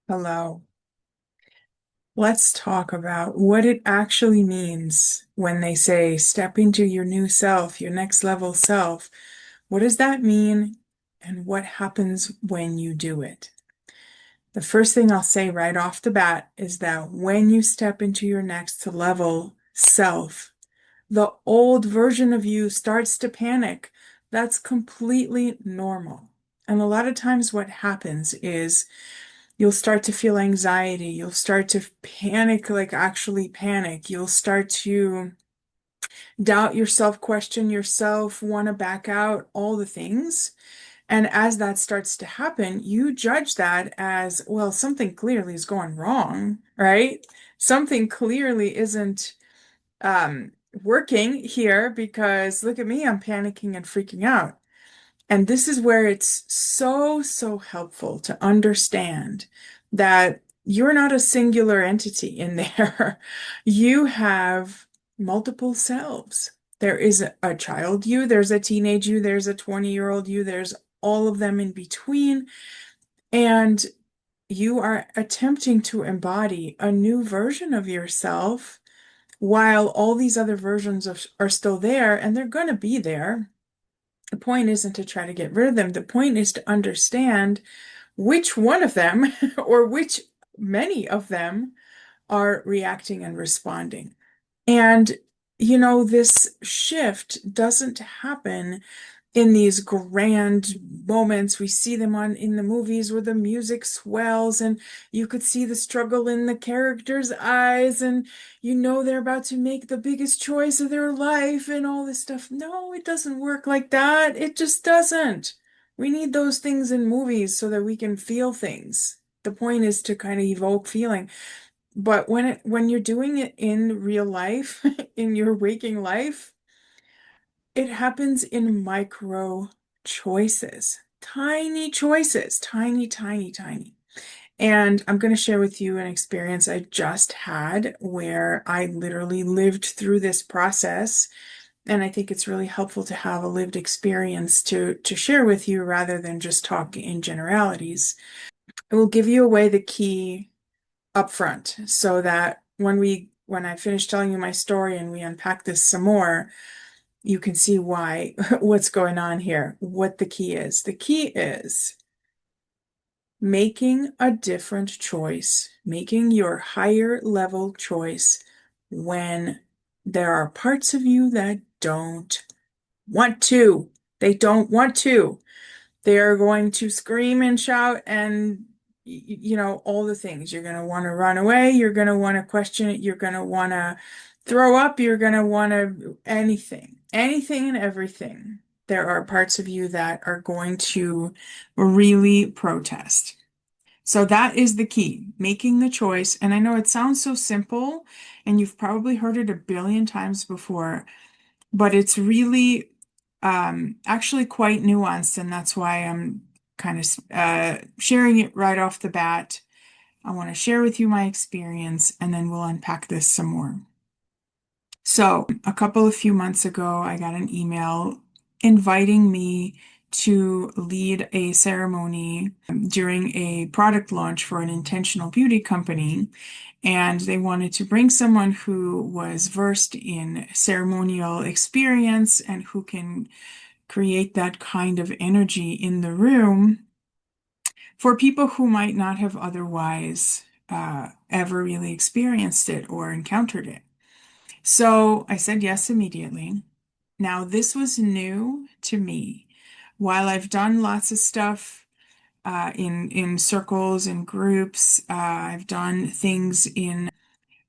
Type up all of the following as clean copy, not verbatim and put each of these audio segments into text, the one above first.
Hello. Let's talk about what it actually means when they say step into your new self, your next level self. What does that mean? And what happens when you do it? The first thing I'll say right off the bat is that when you step into your next level self, the old version of you starts to panic. That's completely normal. And a lot of times, what happens is you'll start to feel anxiety. You'll start to panic, like actually panic. You'll start to doubt yourself, question yourself, want to back out, all the things. And as that starts to happen, you judge that as, well, something clearly is going wrong, right? Something clearly isn't um, working here because look at me, I'm panicking and freaking out. And this is where it's so, so helpful to understand that you're not a singular entity in there. You have multiple selves. There is a child you, there's a teenage you, there's a 20-year-old you, there's all of them in between. And you are attempting to embody a new version of yourself while all these other versions are still there, and they're going to be there. The point isn't to try to get rid of them. The point is to understand which one of them or which many of them are reacting and responding. And, this shift doesn't happen in these grand moments. We see them on in the movies where the music swells and you could see the struggle in the characters' eyes and they're about to make the biggest choice of their life and all this stuff. No, it doesn't work like that. It just doesn't. We need those things in movies so that we can feel things. The point is to kind of evoke feeling. But when you're doing it in real life, in your waking life, it happens in micro choices, tiny, tiny, tiny. And I'm going to share with you an experience I just had where I literally lived through this process. And I think it's really helpful to have a lived experience to share with you rather than just talk in generalities. It will give you away the key up front so that when I finish telling you my story and we unpack this some more, you can see why, what's going on here, what the key is. The key is making a different choice, making your higher level choice when there are parts of you that don't want to. They don't want to. They're going to scream and shout and all the things. You're going to want to run away. You're going to want to question it. You're going to want to throw up. You're going to want to anything and everything. There are parts of you that are going to really protest. So that is the key, making the choice. And I know it sounds so simple, and you've probably heard it a billion times before, but it's really actually quite nuanced, and that's why I'm kind of sharing it right off the bat. I want to share with you my experience, and then we'll unpack this some more. So, a few months ago, I got an email inviting me to lead a ceremony during a product launch for an intentional beauty company. And they wanted to bring someone who was versed in ceremonial experience and who can create that kind of energy in the room for people who might not have otherwise ever really experienced it or encountered it. So I said yes immediately. Now, this was new to me. While I've done lots of stuff in circles and groups, I've done things in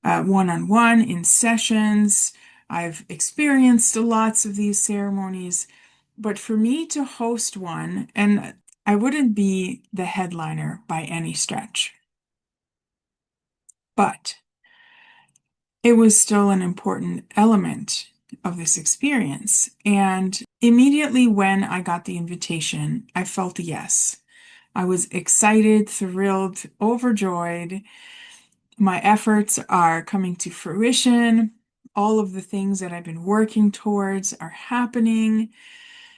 one-on-one, in sessions. I've experienced lots of these ceremonies. But for me to host one, and I wouldn't be the headliner by any stretch, but it was still an important element of this experience. And immediately when I got the invitation, I felt a yes. I was excited, thrilled, overjoyed. My efforts are coming to fruition. All of the things that I've been working towards are happening.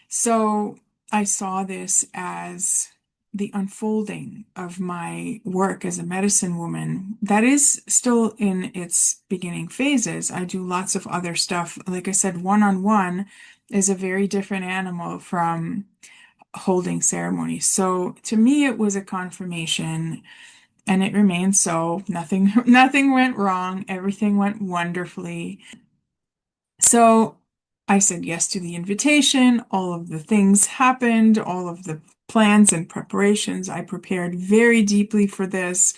So I saw this as the unfolding of my work as a medicine woman, that is still in its beginning phases. I do lots of other stuff. Like I said, one-on-one is a very different animal from holding ceremonies. So to me, it was a confirmation, and it remains so. Nothing, nothing went wrong. Everything went wonderfully. So I said yes to the invitation. All of the things happened, all of the plans and preparations. I prepared very deeply for this.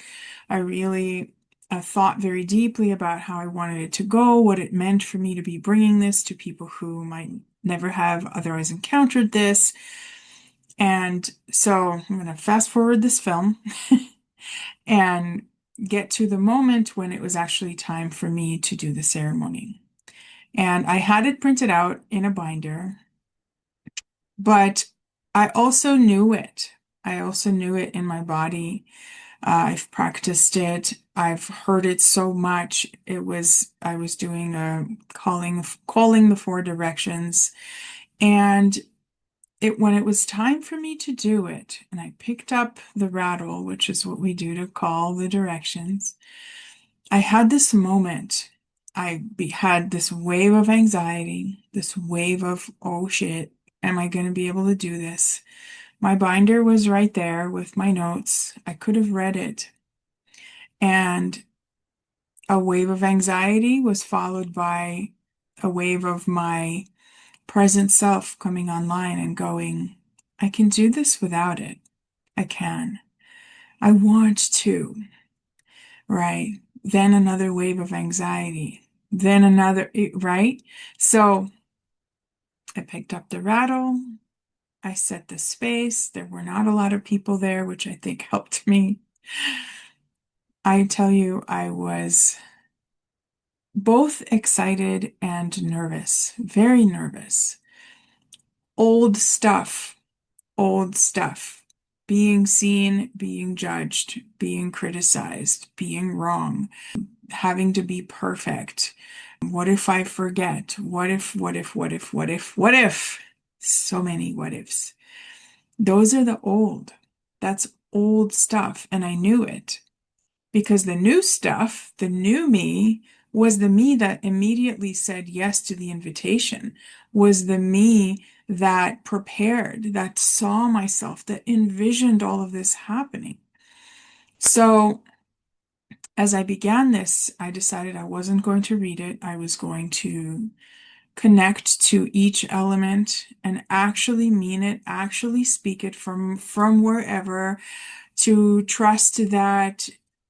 I really thought very deeply about how I wanted it to go, what it meant for me to be bringing this to people who might never have otherwise encountered this. And so I'm going to fast forward this film and get to the moment when it was actually time for me to do the ceremony. And I had it printed out in a binder, but I also knew it. I also knew it in my body. I've practiced it. I've heard it so much. I was doing a calling the four directions. And when it was time for me to do it, and I picked up the rattle, which is what we do to call the directions, I had this moment. Had this wave of anxiety, this wave of, oh shit, am I going to be able to do this? My binder was right there with my notes. I could have read it. And a wave of anxiety was followed by a wave of my present self coming online and going, I can do this without it. I can. I want to. Right. Then another wave of anxiety. Then another, right? So I picked up the rattle. I set the space. There were not a lot of people there, which I think helped me. I tell you, I was both excited and nervous, very nervous. Old stuff, old stuff. Being seen, being judged, being criticized, being wrong, having to be perfect. What if I forget? What if, what if, what if, what if, what if? So many what ifs. Those are the old. That's old stuff. And I knew it because the new stuff, the new me, was the me that immediately said yes to the invitation, was the me that prepared, that saw myself, that envisioned all of this happening. So as I began this, I decided I wasn't going to read it. I was going to connect to each element and actually mean it, actually speak it from wherever, to trust that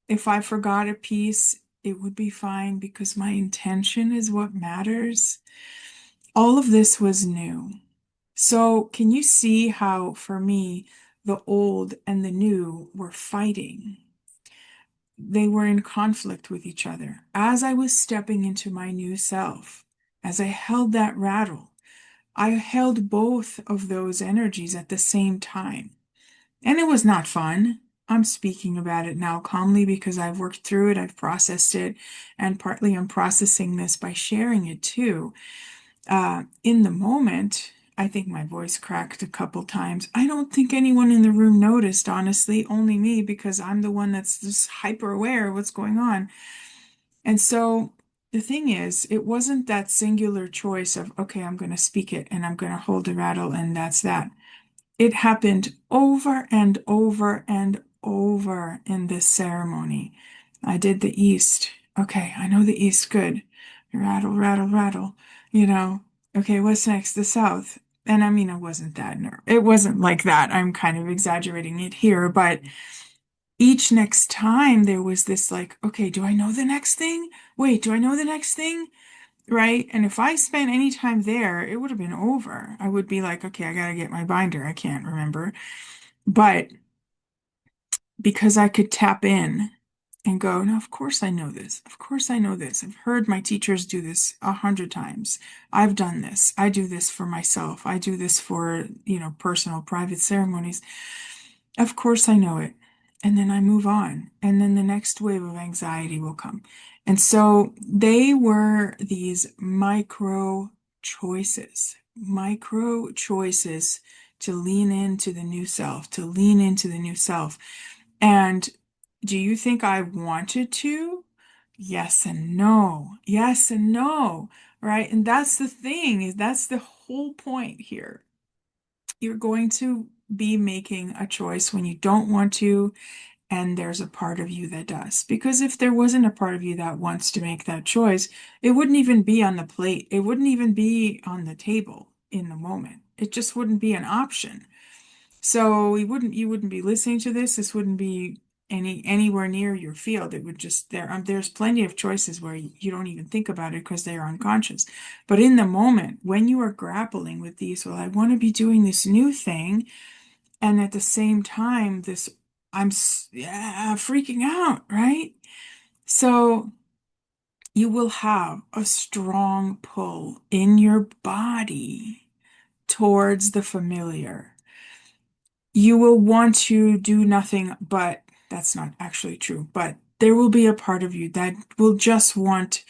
if I forgot a piece, it would be fine because my intention is what matters. All of this was new. So can you see how, for me, the old and the new were fighting? They were in conflict with each other. As I was stepping into my new self, as I held that rattle, I held both of those energies at the same time. And it was not fun. I'm speaking about it now calmly because I've worked through it, I've processed it, and partly I'm processing this by sharing it too. In the moment, I think my voice cracked a couple times. I don't think anyone in the room noticed, honestly, only me, because I'm the one that's just hyper aware of what's going on. And so the thing is, it wasn't that singular choice of, okay, I'm going to speak it and I'm going to hold the rattle and that's that. It happened over and over and over in this ceremony. I did the East. Okay, I know the East good. Rattle, rattle, rattle. You know, okay, what's next? The South. And I mean, it wasn't like that. I'm kind of exaggerating it here, but each next time there was this like, okay, do I know the next thing? Wait, do I know the next thing? Right? And if I spent any time there, it would have been over. I would be like, okay, I gotta get my binder. I can't remember. But because I could tap in and go, no, of course I know this. Of course I know this. I've heard my teachers do this 100 times. I've done this. I do this for myself. I do this for, personal, private ceremonies. Of course I know it. And then I move on. And then the next wave of anxiety will come. And so they were these micro choices to lean into the new self, to lean into the new self. And do you think I wanted to? Yes and no. Yes and no. Right? And that's the thing, is that's the whole point here. You're going to be making a choice when you don't want to, and there's a part of you that does. Because if there wasn't a part of you that wants to make that choice, it wouldn't even be on the plate. It wouldn't even be on the table in the moment. It just wouldn't be an option. So you wouldn't be listening to this. This wouldn't be anywhere near your field. It would just there's plenty of choices where you don't even think about it because they are unconscious. But in the moment when you are grappling with these, well, I want to be doing this new thing, and at the same time, yeah, freaking out, right? So you will have a strong pull in your body towards the familiar. You will want to do nothing, but that's not actually true. But there will be a part of you that will just want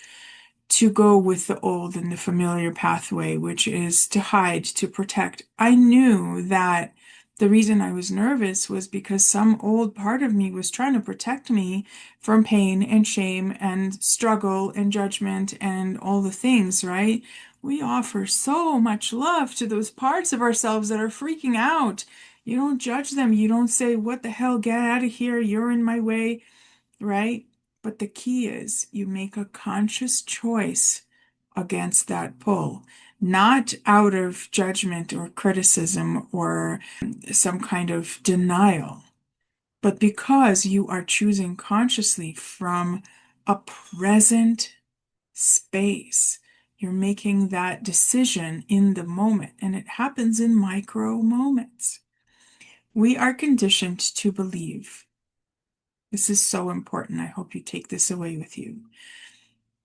to go with the old and the familiar pathway, which is to hide, to protect. I knew that the reason I was nervous was because some old part of me was trying to protect me from pain and shame and struggle and judgment and all the things, right? We offer so much love to those parts of ourselves that are freaking out. You don't judge them. You don't say, "What the hell, get out of here, you're in my way," right? But the key is you make a conscious choice against that pull, not out of judgment or criticism or some kind of denial, but because you are choosing consciously from a present space. You're making that decision in the moment, and it happens in micro moments. We are conditioned to believe. This is so important. I hope you take this away with you.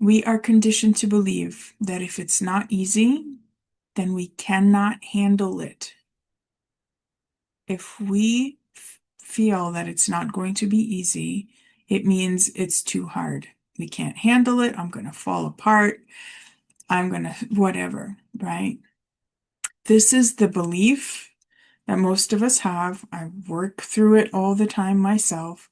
We are conditioned to believe that if it's not easy, then we cannot handle it. If we feel that it's not going to be easy, it means it's too hard. We can't handle it. I'm going to fall apart. I'm going to whatever, right? This is the belief that most of us have. I work through it all the time myself.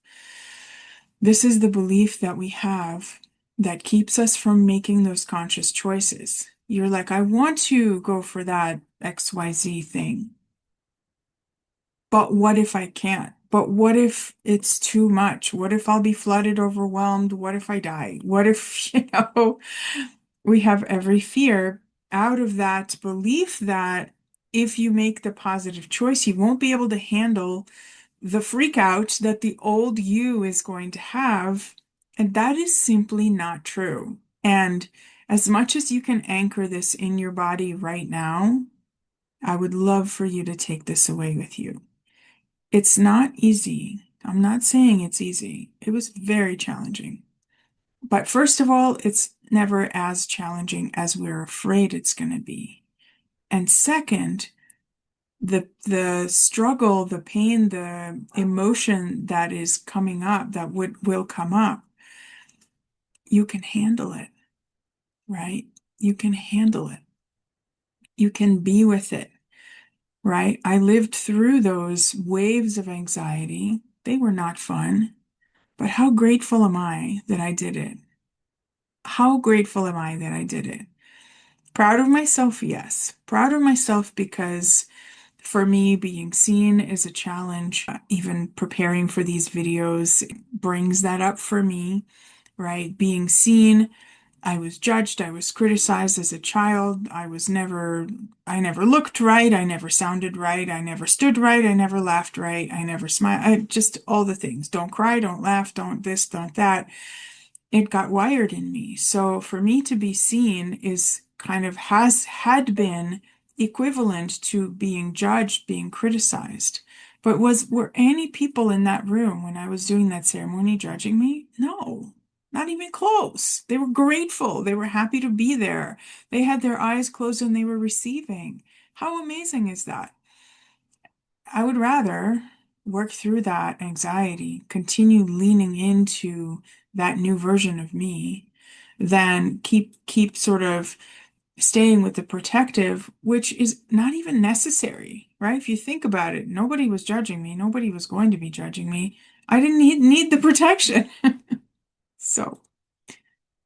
This is the belief that we have that keeps us from making those conscious choices. You're like, I want to go for that XYZ thing, but what if I can't? But what if it's too much? What if I'll be flooded, overwhelmed? What if I die? What if, we have every fear out of that belief that if you make the positive choice, you won't be able to handle the freak out that the old you is going to have. And that is simply not true. And as much as you can anchor this in your body right now, I would love for you to take this away with you. It's not easy. I'm not saying it's easy. It was very challenging. But first of all, it's never as challenging as we're afraid it's going to be. And second, the struggle, the pain, the emotion that is coming up, that will come up, you can handle it, right? You can handle it. You can be with it, right? I lived through those waves of anxiety. They were not fun, but how grateful am I that I did it? How grateful am I that I did it? Proud of myself, yes. Proud of myself because for me, being seen is a challenge. Even preparing for these videos brings that up for me, right? Being seen, I was judged, I was criticized as a child. I never looked right, I never sounded right, I never stood right, I never laughed right, I never smiled. I just all the things. Don't cry, don't laugh, don't this, don't that. It got wired in me. So for me to be seen is kind of had been equivalent to being judged, being criticized. But were any people in that room when I was doing that ceremony judging me? No, not even close. They were grateful. They were happy to be there. They had their eyes closed and they were receiving. How amazing is that? I would rather work through that anxiety, continue leaning into that new version of me, than keep sort of staying with the protective, which is not even necessary, right? If you think about it, nobody was judging me. Nobody was going to be judging me. I didn't need the protection. So,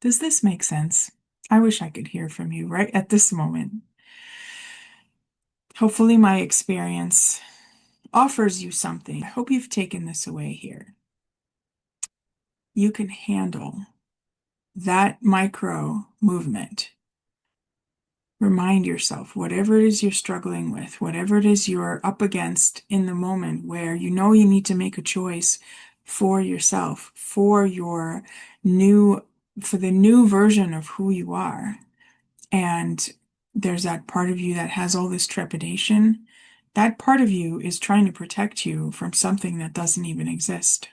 does this make sense? I wish I could hear from you right at this moment. Hopefully, my experience offers you something. I hope you've taken this away here. You can handle that micro movement. Remind yourself, whatever it is you're struggling with, whatever it is you're up against in the moment where you know you need to make a choice for yourself, for the new version of who you are. And there's that part of you that has all this trepidation. That part of you is trying to protect you from something that doesn't even exist.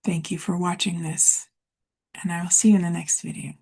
Thank you for watching this, and I will see you in the next video.